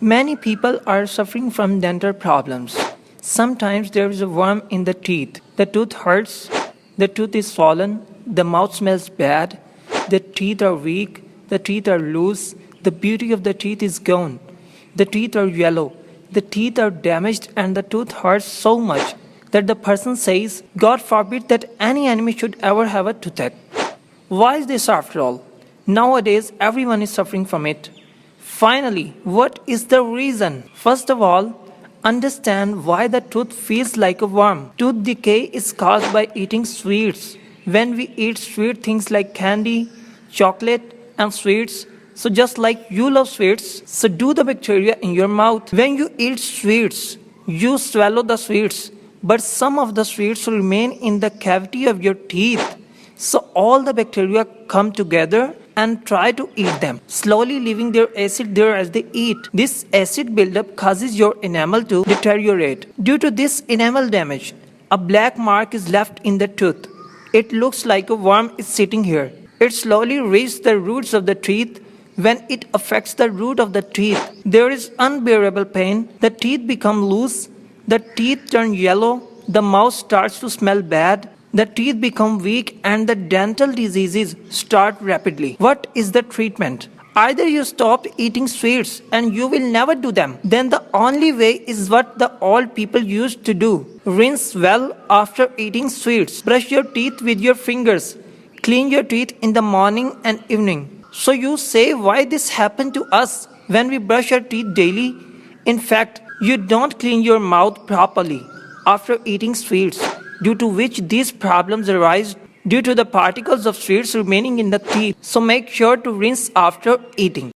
Many people are suffering from dental problems. Sometimes there is a worm in the teeth. The tooth hurts, the tooth is swollen, the mouth smells bad, the teeth are weak, the teeth are loose, the beauty of the teeth is gone. The teeth are yellow, the teeth are damaged, and the tooth hurts so much that the person says, God forbid that any enemy should ever have a toothache. Why is this after all? Nowadays, everyone is suffering from it. Finally, what is the reason? First of all, understand why the tooth feels like a worm. Tooth decay is caused by eating sweets. When we eat sweet things like candy, chocolate, and sweets, so just like you love sweets, so do the bacteria in your mouth. When you eat sweets, you swallow the sweets, but some of the sweets remain in the cavity of your teeth. So all the bacteria come together and try to eat them, slowly leaving their acid there as they eat. This acid buildup causes your enamel to deteriorate. Due to this enamel damage, a black mark is left in the tooth. It looks like a worm is sitting here. It slowly reaches the roots of the teeth. When it affects the root of the teeth, there is unbearable pain. The teeth become loose, the teeth turn yellow, the mouth starts to smell bad, the teeth become weak, and the dental diseases start rapidly. What is the treatment? Either you stop eating sweets and you will never do them. Then the only way is what the old people used to do. Rinse well after eating sweets. Brush your teeth with your fingers. Clean your teeth in the morning and evening. So you say why this happened to us when we brush our teeth daily? In fact, you don't clean your mouth properly after eating sweets, due to which these problems arise due to the particles of sweets remaining in the teeth. So make sure to rinse after eating.